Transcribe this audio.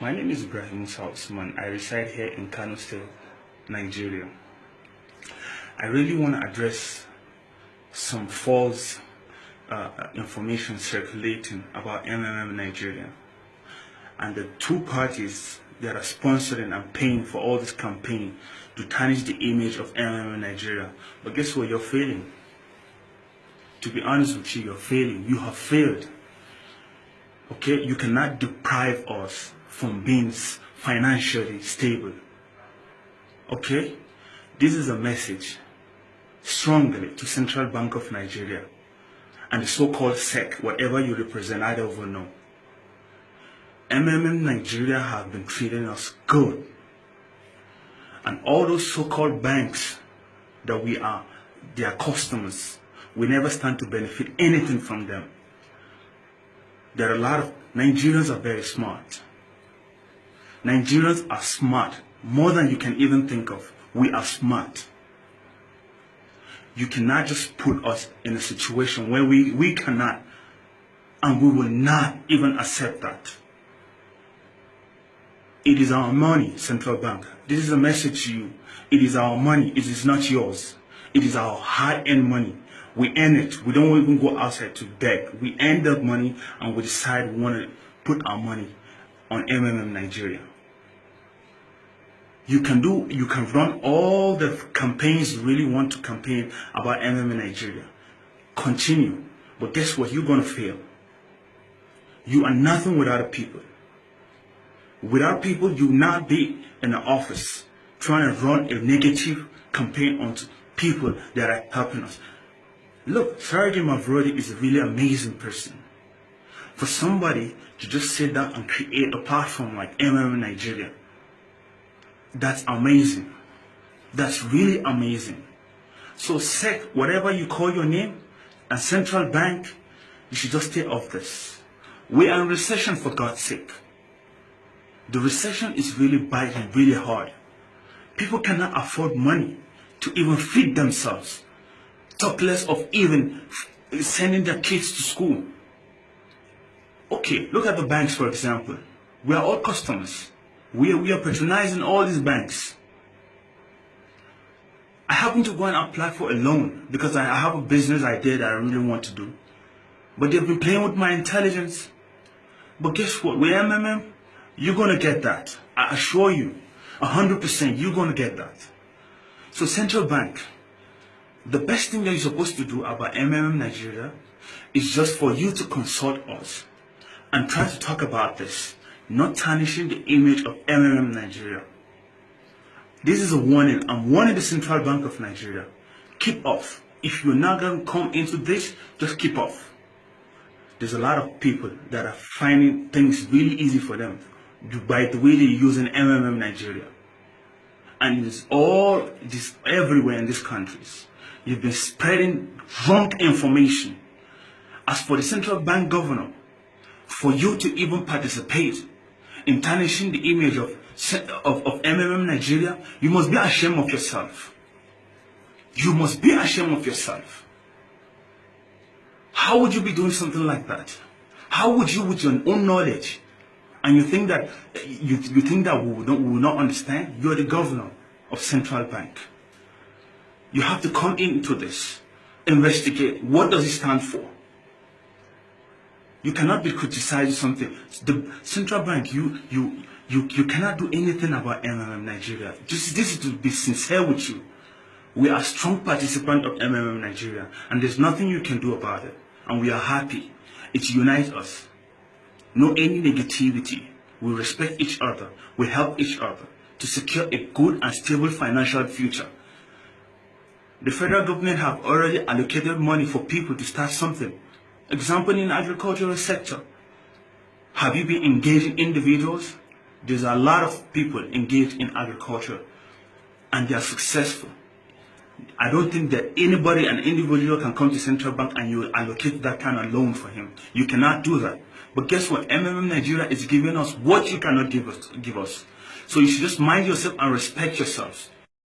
My name is Ibrahim Usman. I reside here in Kano State, Nigeria. I really want to address some false information circulating about MMM Nigeria and the two parties that are sponsoring and paying for all this campaign to tarnish the image of MMM Nigeria. But guess what? You're failing. To be honest with you, you're failing. You have failed. Okay? You cannot deprive us from being financially stable. Okay? This is a message strongly to Central Bank of Nigeria and the so-called SEC, whatever you represent, I don't even know. MMM Nigeria have been treating us good. And all those so-called banks that we are their customers, we never stand to benefit anything from them. There are a lot of Nigerians are very smart. Nigerians are smart, more than you can even think of. We are smart. You cannot just put us in a situation where we cannot, and we will not even accept that. It is our money, Central Bank. This is a message to you. It is our money. It is not yours. It is our high-end money. We earn it. We don't even go outside to beg. We earn that money and we decide we want to put our money on MMM Nigeria. You can run all the campaigns you really want to campaign about MMM Nigeria. Continue. But guess what? You're going to fail. You are nothing without people. Without people, you will not be in the office trying to run a negative campaign onto people that are helping us. Look, Sergeant Mavrodi is a really amazing person. For somebody to just sit down and create a platform like MMM Nigeria, that's amazing. That's really amazing. So SEC, whatever you call your name, and Central Bank, you should just stay off this. We are in recession, for God's sake. The recession is really biting really hard. People cannot afford money to even feed themselves. Talk less of even sending their kids to school. Okay, look at the banks, for example. We are all customers. We are patronizing all these banks. I happen to go and apply for a loan because I have a business idea that I really want to do. But they've been playing with my intelligence. But guess what? With MMM, you're going to get that. I assure you, 100%, you're going to get that. So Central Bank, the best thing that you're supposed to do about MMM Nigeria is just for you to consult us and try to talk about this, not tarnishing the image of MMM Nigeria. This is a warning. I'm warning the Central Bank of Nigeria. Keep off. If you're not going to come into this, just keep off. There's a lot of people that are finding things really easy for them by the way they're using MMM Nigeria. And it's all this everywhere in these countries. You've been spreading wrong information. As for the Central Bank governor, for you to even participate in tarnishing the image of MMM Nigeria, you must be ashamed of yourself. You must be ashamed of yourself. How would you be doing something like that? How would you, with your own knowledge, and you think that we will not understand? You're the governor of Central Bank. You have to come into this, investigate. What does it stand for? You cannot be criticizing something. The Central Bank, you cannot do anything about MMM Nigeria. This is to be sincere with you. We are a strong participant of MMM Nigeria, and there's nothing you can do about it. And we are happy. It unites us. No any negativity. We respect each other. We help each other to secure a good and stable financial future. The federal government have already allocated money for people to start something. Example, in the agricultural sector. Have you been engaging individuals? There's a lot of people engaged in agriculture and they are successful. I don't think that anybody, an individual, can come to Central Bank and you allocate that kind of loan for him. You cannot do that. But guess what? MMM Nigeria is giving us what you cannot give us. So you should just mind yourself and respect yourselves.